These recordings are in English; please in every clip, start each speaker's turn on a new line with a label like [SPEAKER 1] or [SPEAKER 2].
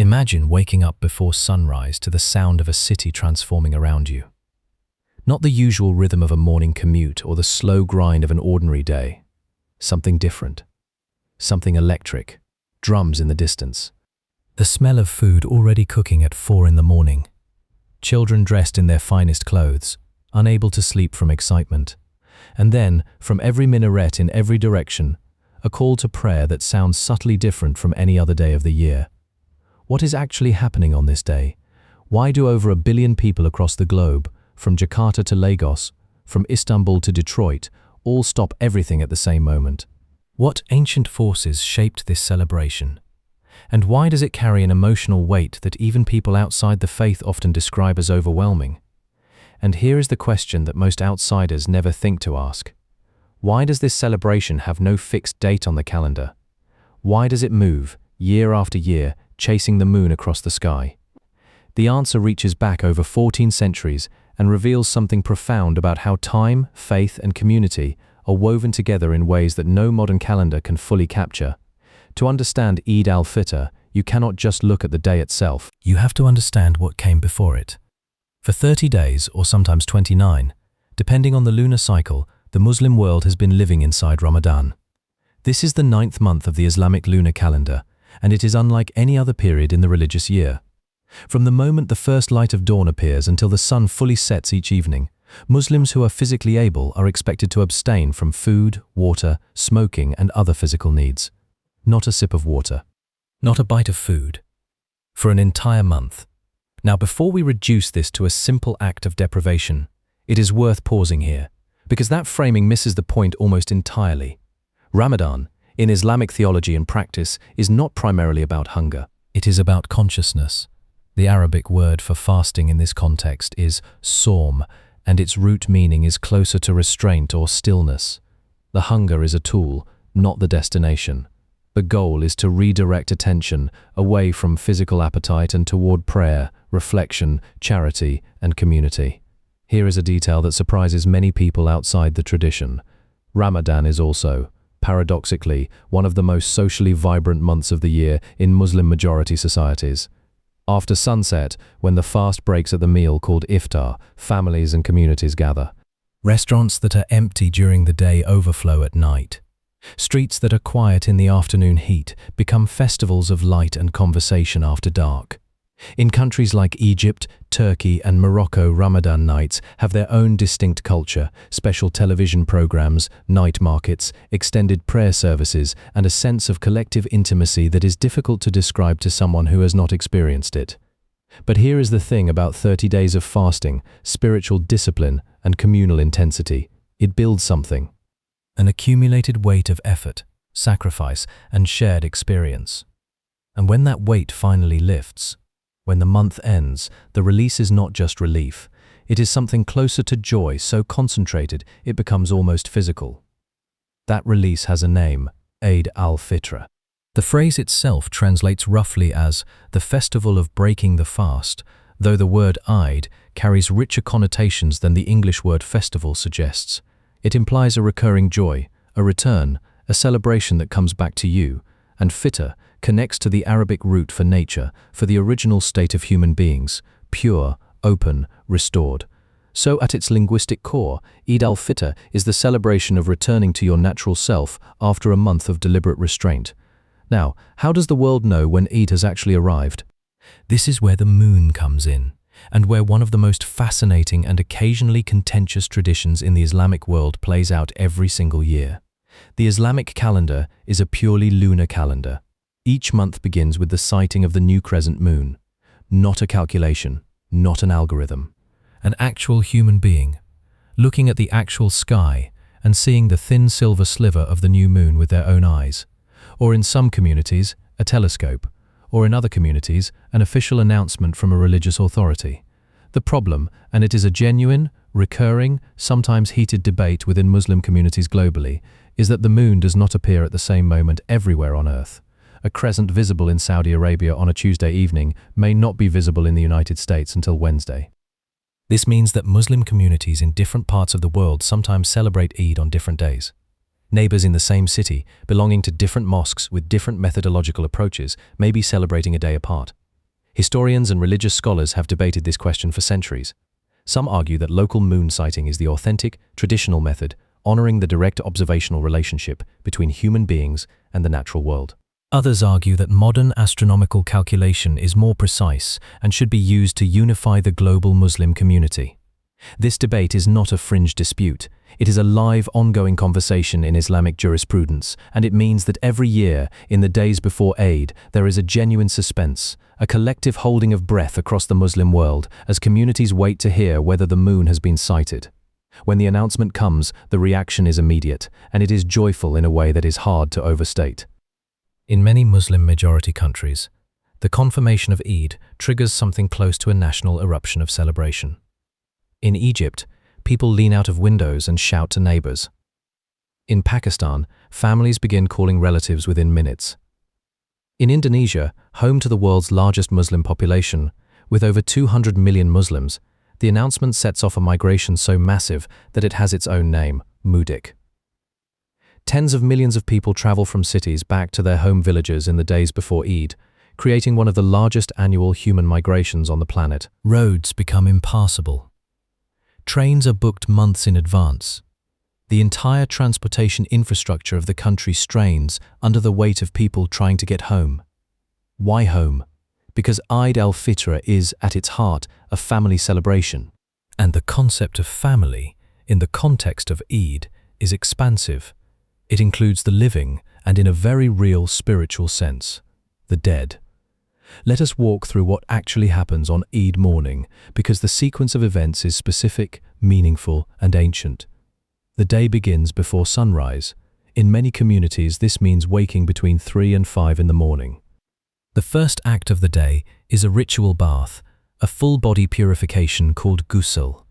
[SPEAKER 1] Imagine waking up before sunrise to the sound of a city transforming around you. Not the usual rhythm of a morning commute or the slow grind of an ordinary day. Something different. Something electric. Drums in the distance. The smell of food already cooking at 4 in the morning. Children dressed in their finest clothes, unable to sleep from excitement. And then, from every minaret in every direction, a call to prayer that sounds subtly different from any other day of the year. What is actually happening on this day? Why do over 1 billion people across the globe, from Jakarta to Lagos, from Istanbul to Detroit, all stop everything at the same moment? What ancient forces shaped this celebration? And why does it carry an emotional weight that even people outside the faith often describe as overwhelming? And here is the question that most outsiders never think to ask. Why does this celebration have no fixed date on the calendar? Why does it move, year after year, chasing the moon across the sky? The answer reaches back over 14 centuries and reveals something profound about how time, faith, and community are woven together in ways that no modern calendar can fully capture. To understand Eid al-Fitr, you cannot just look at the day itself. You have to understand what came before it. For 30 days, or sometimes 29, depending on the lunar cycle, the Muslim world has been living inside Ramadan. This is the 9th month of the Islamic lunar calendar, and it is unlike any other period in the religious year. From the moment the first light of dawn appears until the sun fully sets each evening, Muslims who are physically able are expected to abstain from food, water, smoking, and other physical needs. Not a sip of water. Not a bite of food. For an entire month. Now, before we reduce this to a simple act of deprivation, it is worth pausing here, because that framing misses the point almost entirely. Ramadan, in Islamic theology and practice, is not primarily about hunger. It is about consciousness. The Arabic word for fasting in this context is Sawm, and its root meaning is closer to restraint or stillness. The hunger is a tool, not the destination. The goal is to redirect attention away from physical appetite and toward prayer, reflection, charity, and community. Here is a detail that surprises many people outside the tradition. Ramadan is also, paradoxically, one of the most socially vibrant months of the year in Muslim-majority societies. After sunset, when the fast breaks at the meal called iftar, families and communities gather. Restaurants that are empty during the day overflow at night. Streets that are quiet in the afternoon heat become festivals of light and conversation after dark. In countries like Egypt, Turkey, and Morocco, Ramadan nights have their own distinct culture, special television programs, night markets, extended prayer services, and a sense of collective intimacy that is difficult to describe to someone who has not experienced it. But here is the thing about 30 days of fasting, spiritual discipline, and communal intensity. It builds something. An accumulated weight of effort, sacrifice, and shared experience. And when that weight finally lifts, when the month ends, the release is not just relief. It is something closer to joy, so concentrated it becomes almost physical. That release has a name, Eid al-Fitr. The phrase itself translates roughly as the festival of breaking the fast, though the word Eid carries richer connotations than the English word festival suggests. It implies a recurring joy, a return, a celebration that comes back to you, and Fitr connects to the Arabic root for nature, for the original state of human beings, pure, open, restored. So at its linguistic core, Eid al-Fitr is the celebration of returning to your natural self after a month of deliberate restraint. Now, how does the world know when Eid has actually arrived? This is where the moon comes in, and where one of the most fascinating and occasionally contentious traditions in the Islamic world plays out every single year. The Islamic calendar is a purely lunar calendar. Each month begins with the sighting of the new crescent moon. Not a calculation, not an algorithm. An actual human being, looking at the actual sky and seeing the thin silver sliver of the new moon with their own eyes. Or in some communities, a telescope. Or in other communities, an official announcement from a religious authority. The problem, and it is a genuine, recurring, sometimes heated debate within Muslim communities globally, is that the moon does not appear at the same moment everywhere on Earth. A crescent visible in Saudi Arabia on a Tuesday evening may not be visible in the United States until Wednesday. This means that Muslim communities in different parts of the world sometimes celebrate Eid on different days. Neighbors in the same city, belonging to different mosques with different methodological approaches, may be celebrating a day apart. Historians and religious scholars have debated this question for centuries. Some argue that local moon sighting is the authentic, traditional method, honoring the direct observational relationship between human beings and the natural world. Others argue that modern astronomical calculation is more precise and should be used to unify the global Muslim community. This debate is not a fringe dispute. It is a live, ongoing conversation in Islamic jurisprudence, and it means that every year, in the days before Eid, there is a genuine suspense, a collective holding of breath across the Muslim world as communities wait to hear whether the moon has been sighted. When the announcement comes, the reaction is immediate, and it is joyful in a way that is hard to overstate. In many Muslim-majority countries, the confirmation of Eid triggers something close to a national eruption of celebration. In Egypt, people lean out of windows and shout to neighbors. In Pakistan, families begin calling relatives within minutes. In Indonesia, home to the world's largest Muslim population, with over 200 million Muslims, the announcement sets off a migration so massive that it has its own name, mudik. Tens of millions of people travel from cities back to their home villages in the days before Eid, creating one of the largest annual human migrations on the planet. Roads become impassable. Trains are booked months in advance. The entire transportation infrastructure of the country strains under the weight of people trying to get home. Why home? Because Eid al-Fitr is, at its heart, a family celebration. And the concept of family, in the context of Eid, is expansive. It includes the living and, in a very real spiritual sense, the dead. Let us walk through what actually happens on Eid morning, because the sequence of events is specific, meaningful, and ancient. The day begins before sunrise. In many communities, this means waking between 3 and 5 in the morning. The first act of the day is a ritual bath, a full-body purification called ghusl.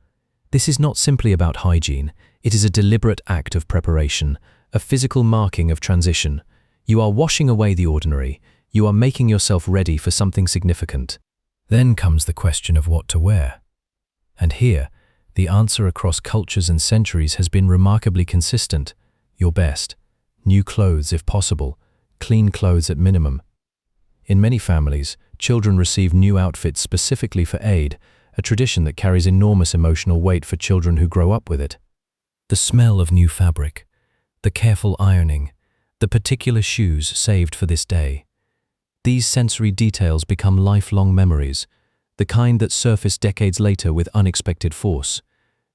[SPEAKER 1] This is not simply about hygiene. It is a deliberate act of preparation, a physical marking of transition. You are washing away the ordinary. You are making yourself ready for something significant. Then comes the question of what to wear. And here, the answer across cultures and centuries has been remarkably consistent. Your best. New clothes if possible. Clean clothes at minimum. In many families, children receive new outfits specifically for Eid, a tradition that carries enormous emotional weight for children who grow up with it. The smell of new fabric, the careful ironing, the particular shoes saved for this day. These sensory details become lifelong memories, the kind that surface decades later with unexpected force.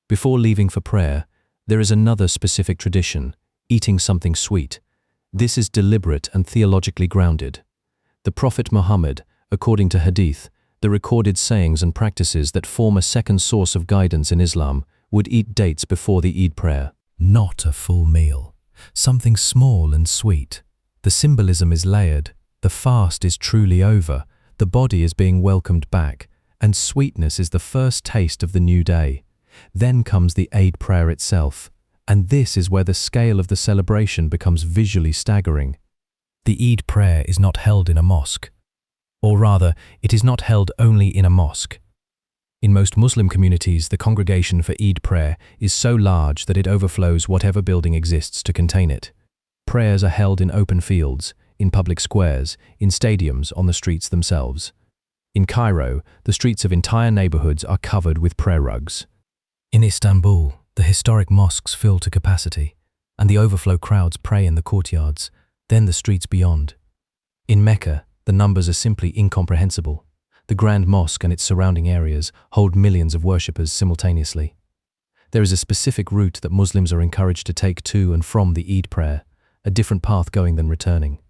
[SPEAKER 1] Before leaving for prayer, there is another specific tradition, eating something sweet. This is deliberate and theologically grounded. The Prophet Muhammad, according to Hadith, the recorded sayings and practices that form a second source of guidance in Islam, would eat dates before the Eid prayer. Not a full meal, something small and sweet. The symbolism is layered. The fast is truly over, the body is being welcomed back, and sweetness is the first taste of the new day. Then comes the Eid prayer itself, and this is where the scale of the celebration becomes visually staggering. The Eid prayer is not held in a mosque. Or rather, it is not held only in a mosque. In most Muslim communities, the congregation for Eid prayer is so large that it overflows whatever building exists to contain it. Prayers are held in open fields, in public squares, in stadiums, on the streets themselves. In Cairo, the streets of entire neighborhoods are covered with prayer rugs. In Istanbul, the historic mosques fill to capacity, and the overflow crowds pray in the courtyards, then the streets beyond. In Mecca, the numbers are simply incomprehensible. The Grand Mosque and its surrounding areas hold millions of worshippers simultaneously. There is a specific route that Muslims are encouraged to take to and from the Eid prayer, a different path going than returning.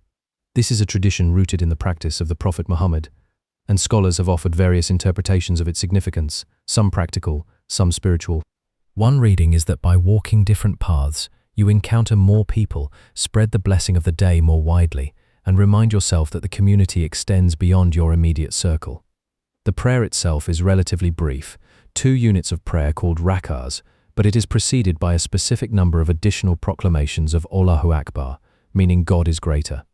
[SPEAKER 1] This is a tradition rooted in the practice of the Prophet Muhammad, and scholars have offered various interpretations of its significance, some practical, some spiritual. One reading is that by walking different paths, you encounter more people, spread the blessing of the day more widely, and remind yourself that the community extends beyond your immediate circle. The prayer itself is relatively brief, 2 units of prayer called rak'ahs, but it is preceded by a specific number of additional proclamations of Allahu Akbar, meaning God is greater.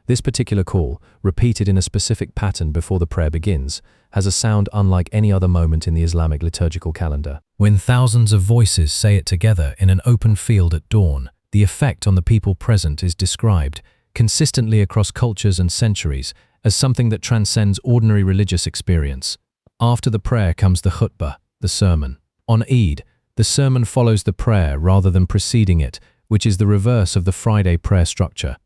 [SPEAKER 1] This particular call, repeated in a specific pattern before the prayer begins, has a sound unlike any other moment in the Islamic liturgical calendar. When thousands of voices say it together in an open field at dawn, the effect on the people present is described, consistently across cultures and centuries, as something that transcends ordinary religious experience. After the prayer comes the khutbah, the sermon. On Eid, the sermon follows the prayer rather than preceding it, which is the reverse of the Friday prayer structure.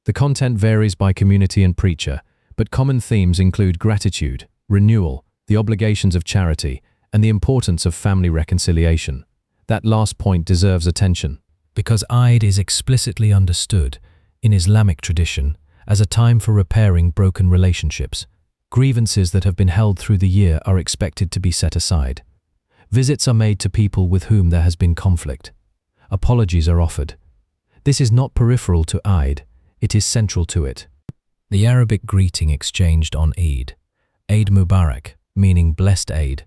[SPEAKER 1] The content varies by community and preacher, but common themes include gratitude, renewal, the obligations of charity, and the importance of family reconciliation. That last point deserves attention, because Eid is explicitly understood, in Islamic tradition, as a time for repairing broken relationships. Grievances that have been held through the year are expected to be set aside. Visits are made to people with whom there has been conflict. Apologies are offered. This is not peripheral to Eid, it is central to it. The Arabic greeting exchanged on Eid, Eid Mubarak, meaning blessed Eid,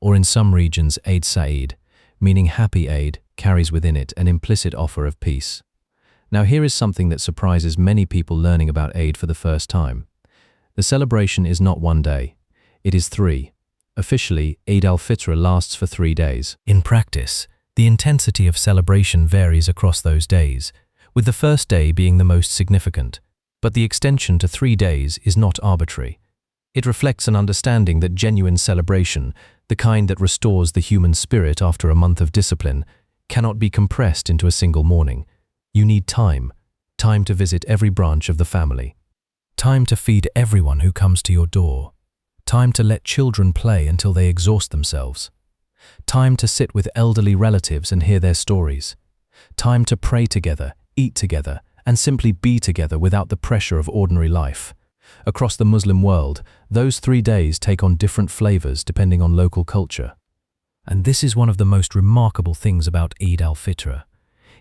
[SPEAKER 1] or in some regions Eid Sa'id, meaning happy Eid, carries within it an implicit offer of peace. Now here is something that surprises many people learning about Eid for the first time. The celebration is not one day, it is 3. Officially, Eid al-Fitr lasts for 3 days. In practice, the intensity of celebration varies across those days, with the first day being the most significant. But the extension to 3 days is not arbitrary. It reflects an understanding that genuine celebration, the kind that restores the human spirit after a month of discipline, cannot be compressed into a single morning. You need time to visit every branch of the family, time to feed everyone who comes to your door, time to let children play until they exhaust themselves, time to sit with elderly relatives and hear their stories, time to pray together, eat together, and simply be together without the pressure of ordinary life. Across the Muslim world, those 3 days take on different flavors depending on local culture. And this is one of the most remarkable things about Eid al-Fitr.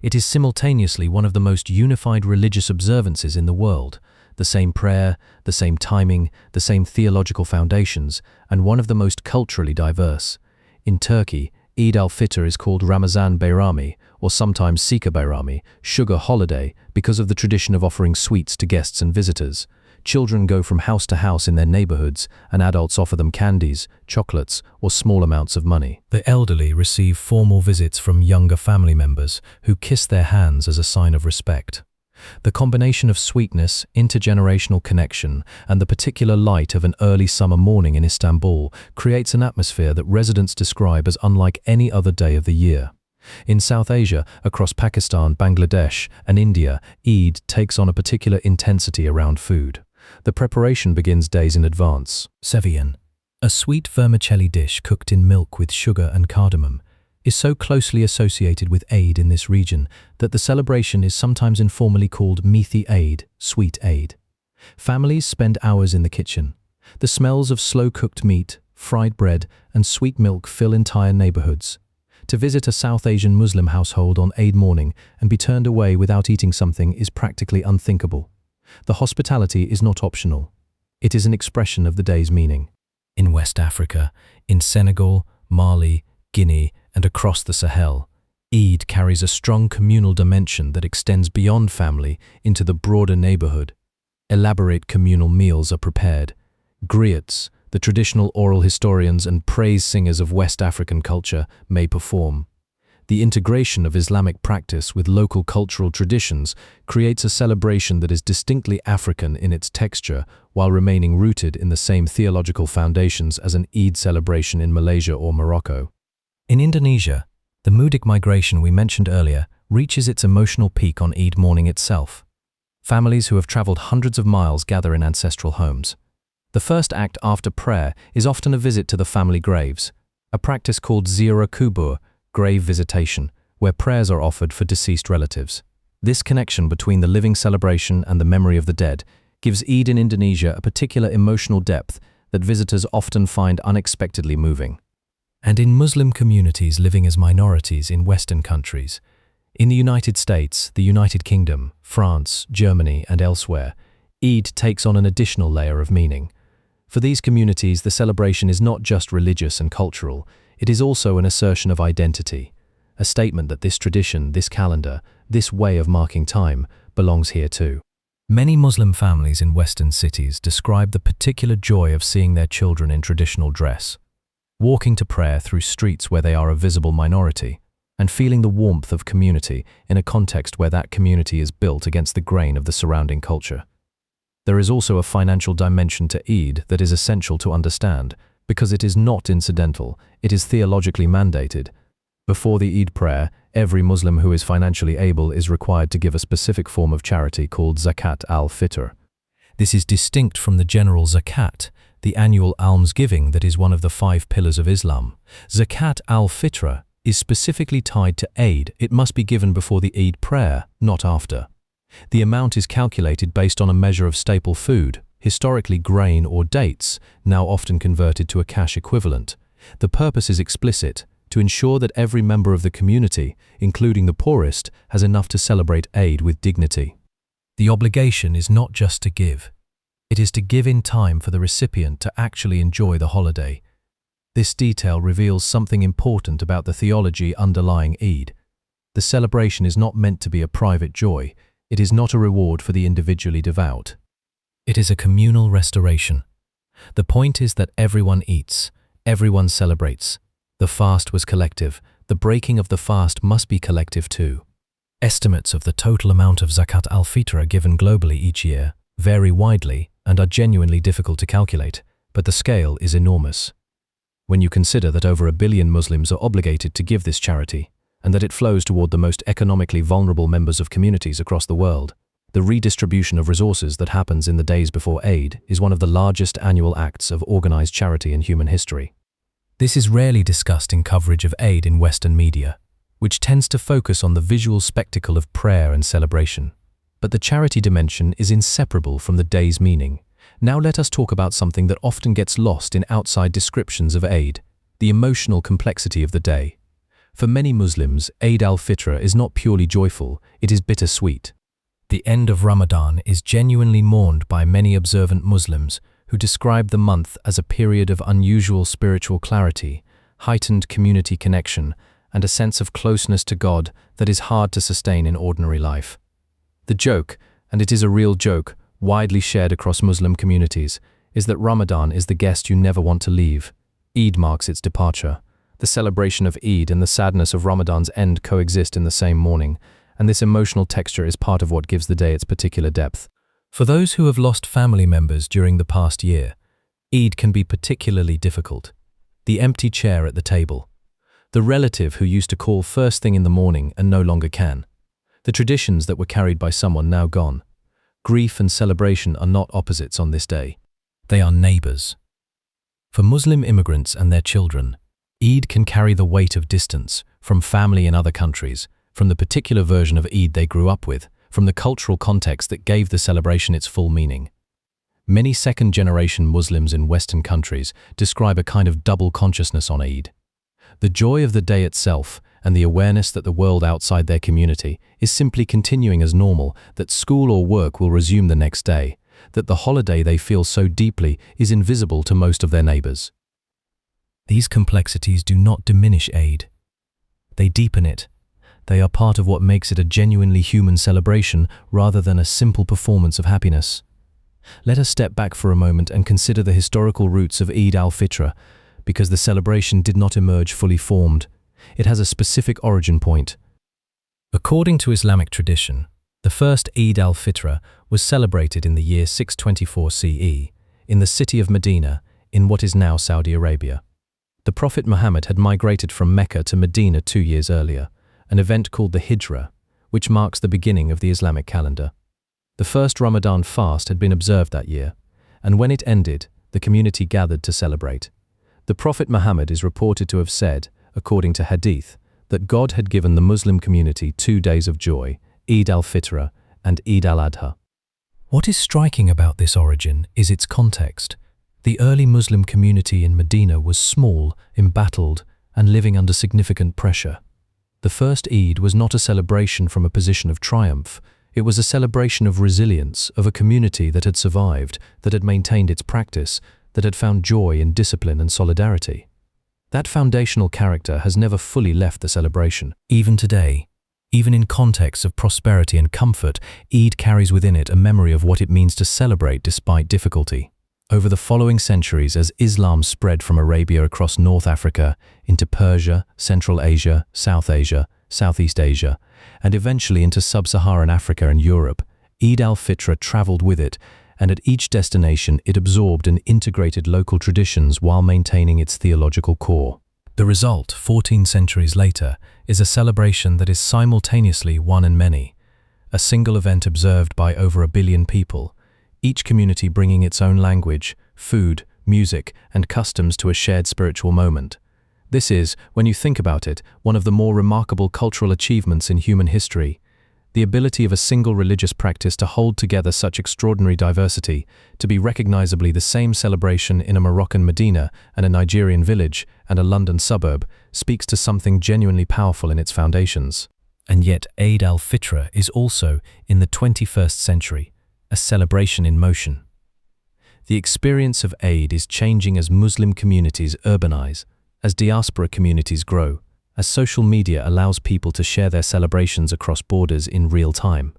[SPEAKER 1] It is simultaneously one of the most unified religious observances in the world, the same prayer, the same timing, the same theological foundations, and one of the most culturally diverse. In Turkey, Eid al-Fitr is called Ramazan Bayrami, or sometimes Sika Bayrami, sugar holiday, because of the tradition of offering sweets to guests and visitors. Children go from house to house in their neighborhoods, and adults offer them candies, chocolates, or small amounts of money. The elderly receive formal visits from younger family members who kiss their hands as a sign of respect. The combination of sweetness, intergenerational connection, and the particular light of an early summer morning in Istanbul creates an atmosphere that residents describe as unlike any other day of the year. In South Asia, across Pakistan, Bangladesh, and India, Eid takes on a particular intensity around food. The preparation begins days in advance. Seviyan, a sweet vermicelli dish cooked in milk with sugar and cardamom, is so closely associated with Eid in this region that the celebration is sometimes informally called Methi Eid, sweet Eid. Families spend hours in the kitchen. The smells of slow-cooked meat, fried bread, and sweet milk fill entire neighborhoods. To visit a South Asian Muslim household on Eid morning and be turned away without eating something is practically unthinkable. The hospitality is not optional. It is an expression of the day's meaning. In West Africa, in Senegal, Mali, Guinea, and across the Sahel, Eid carries a strong communal dimension that extends beyond family into the broader neighborhood. Elaborate communal meals are prepared. Griots, the traditional oral historians and praise singers of West African culture, may perform. The integration of Islamic practice with local cultural traditions creates a celebration that is distinctly African in its texture while remaining rooted in the same theological foundations as an Eid celebration in Malaysia or Morocco. In Indonesia, the mudik migration we mentioned earlier reaches its emotional peak on Eid morning itself. Families who have traveled hundreds of miles gather in ancestral homes. The first act after prayer is often a visit to the family graves, a practice called ziarah kubur, grave visitation, where prayers are offered for deceased relatives. This connection between the living celebration and the memory of the dead gives Eid in Indonesia a particular emotional depth that visitors often find unexpectedly moving. And in Muslim communities living as minorities in Western countries, in the United States, the United Kingdom, France, Germany, and elsewhere, Eid takes on an additional layer of meaning. For these communities, the celebration is not just religious and cultural, it is also an assertion of identity, a statement that this tradition, this calendar, this way of marking time belongs here too. Many Muslim families in Western cities describe the particular joy of seeing their children in traditional dress, walking to prayer through streets where they are a visible minority, and feeling the warmth of community in a context where that community is built against the grain of the surrounding culture. There is also a financial dimension to Eid that is essential to understand, because it is not incidental, it is theologically mandated. Before the Eid prayer, every Muslim who is financially able is required to give a specific form of charity called zakat al-Fitr. This is distinct from the general zakat, the annual almsgiving that is one of the 5 pillars of Islam. Zakat al-Fitr is specifically tied to Eid. It must be given before the Eid prayer, not after. The amount is calculated based on a measure of staple food, historically grain or dates, now often converted to a cash equivalent. The purpose is explicit, to ensure that every member of the community, including the poorest, has enough to celebrate Eid with dignity. The obligation is not just to give. It is to give in time for the recipient to actually enjoy the holiday. This detail reveals something important about the theology underlying Eid. The celebration is not meant to be a private joy. It is not a reward for the individually devout. It is a communal restoration. The point is that everyone eats, everyone celebrates. The fast was collective. The breaking of the fast must be collective too. Estimates of the total amount of zakat al-Fitr given globally each year vary widely and are genuinely difficult to calculate, but the scale is enormous. When you consider that over 1 billion Muslims are obligated to give this charity, and that it flows toward the most economically vulnerable members of communities across the world, the redistribution of resources that happens in the days before Eid is one of the largest annual acts of organized charity in human history. This is rarely discussed in coverage of Eid in Western media, which tends to focus on the visual spectacle of prayer and celebration. But the charity dimension is inseparable from the day's meaning. Now let us talk about something that often gets lost in outside descriptions of Eid, the emotional complexity of the day. For many Muslims, Eid al-Fitr is not purely joyful, it is bittersweet. The end of Ramadan is genuinely mourned by many observant Muslims who describe the month as a period of unusual spiritual clarity, heightened community connection, and a sense of closeness to God that is hard to sustain in ordinary life. The joke, and it is a real joke, widely shared across Muslim communities, is that Ramadan is the guest you never want to leave. Eid marks its departure. The celebration of Eid and the sadness of Ramadan's end coexist in the same morning, and this emotional texture is part of what gives the day its particular depth. For those who have lost family members during the past year, Eid can be particularly difficult. The empty chair at the table. The relative who used to call first thing in the morning and no longer can. The traditions that were carried by someone now gone. Grief and celebration are not opposites on this day. They are neighbors. For Muslim immigrants and their children, Eid can carry the weight of distance from family in other countries, from the particular version of Eid they grew up with, from the cultural context that gave the celebration its full meaning. Many second-generation Muslims in Western countries describe a kind of double consciousness on Eid. The joy of the day itself and the awareness that the world outside their community is simply continuing as normal, that school or work will resume the next day, that the holiday they feel so deeply is invisible to most of their neighbors. These complexities do not diminish Eid. They deepen it. They are part of what makes it a genuinely human celebration rather than a simple performance of happiness. Let us step back for a moment and consider the historical roots of Eid al-Fitr, because the celebration did not emerge fully formed. It has a specific origin point. According to Islamic tradition, the first Eid al-Fitr was celebrated in the year 624 CE in the city of Medina, in what is now Saudi Arabia. The Prophet Muhammad had migrated from Mecca to Medina 2 years earlier, an event called the Hijra, which marks the beginning of the Islamic calendar. The first Ramadan fast had been observed that year, and when it ended, the community gathered to celebrate. The Prophet Muhammad is reported to have said, according to Hadith, that God had given the Muslim community 2 days of joy, Eid al-Fitr and Eid al-Adha. What is striking about this origin is its context. The early Muslim community in Medina was small, embattled, and living under significant pressure. The first Eid was not a celebration from a position of triumph. It was a celebration of resilience, of a community that had survived, that had maintained its practice, that had found joy in discipline and solidarity. That foundational character has never fully left the celebration. Even today, even in contexts of prosperity and comfort, Eid carries within it a memory of what it means to celebrate despite difficulty. Over the following centuries, as Islam spread from Arabia across North Africa into Persia, Central Asia, South Asia, Southeast Asia, and eventually into Sub-Saharan Africa and Europe, Eid al-Fitr traveled with it, and at each destination it absorbed and integrated local traditions while maintaining its theological core. The result, 14 centuries later, is a celebration that is simultaneously one and many, a single event observed by over 1 billion people, each community bringing its own language, food, music, and customs to a shared spiritual moment. This is, when you think about it, one of the more remarkable cultural achievements in human history. The ability of a single religious practice to hold together such extraordinary diversity, to be recognizably the same celebration in a Moroccan Medina and a Nigerian village and a London suburb, speaks to something genuinely powerful in its foundations. And yet Eid al-Fitr is also, in the 21st century, a celebration in motion. The experience of Eid is changing as Muslim communities urbanize, as diaspora communities grow, as social media allows people to share their celebrations across borders in real time.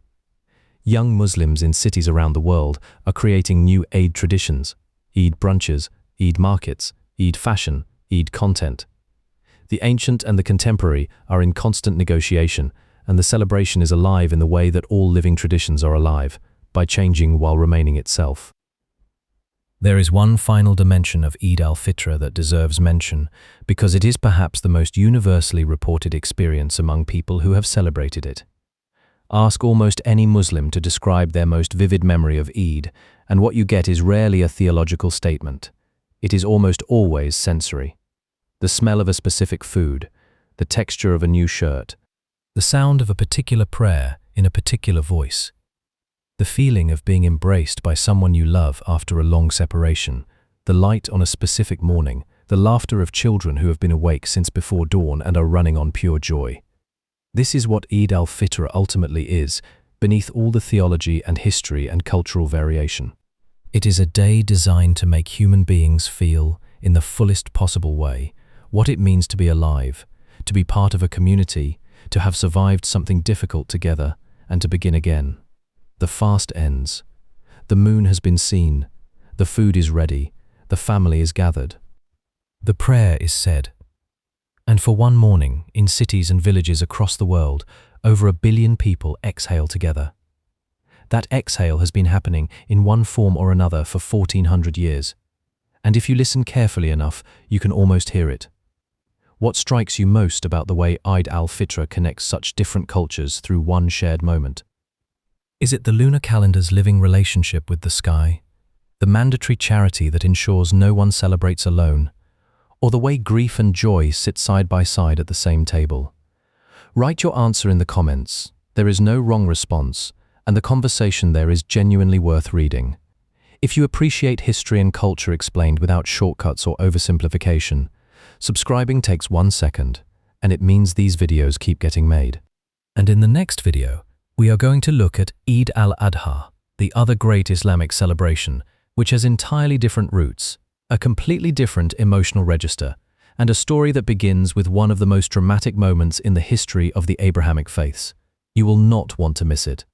[SPEAKER 1] Young Muslims in cities around the world are creating new Eid traditions, Eid brunches, Eid markets, Eid fashion, Eid content. The ancient and the contemporary are in constant negotiation, and the celebration is alive in the way that all living traditions are alive, by changing while remaining itself. There is one final dimension of Eid al-Fitr that deserves mention, because it is perhaps the most universally reported experience among people who have celebrated it. Ask almost any Muslim to describe their most vivid memory of Eid, and what you get is rarely a theological statement. It is almost always sensory. The smell of a specific food, the texture of a new shirt, the sound of a particular prayer in a particular voice, the feeling of being embraced by someone you love after a long separation, the light on a specific morning, the laughter of children who have been awake since before dawn and are running on pure joy. This is what Eid al-Fitr ultimately is, beneath all the theology and history and cultural variation. It is a day designed to make human beings feel, in the fullest possible way, what it means to be alive, to be part of a community, to have survived something difficult together, and to begin again. The fast ends. The moon has been seen. The food is ready. The family is gathered. The prayer is said. And for one morning, in cities and villages across the world, over 1 billion people exhale together. That exhale has been happening in one form or another for 1400 years. And if you listen carefully enough, you can almost hear it. What strikes you most about the way Eid al-Fitr connects such different cultures through one shared moment? Is it the lunar calendar's living relationship with the sky, the mandatory charity that ensures no one celebrates alone, or the way grief and joy sit side by side at the same table? Write your answer in the comments. There is no wrong response, and the conversation there is genuinely worth reading. If you appreciate history and culture explained without shortcuts or oversimplification, subscribing takes 1 second, and it means these videos keep getting made. And in the next video, we are going to look at Eid al-Adha, the other great Islamic celebration, which has entirely different roots, a completely different emotional register, and a story that begins with one of the most dramatic moments in the history of the Abrahamic faiths. You will not want to miss it.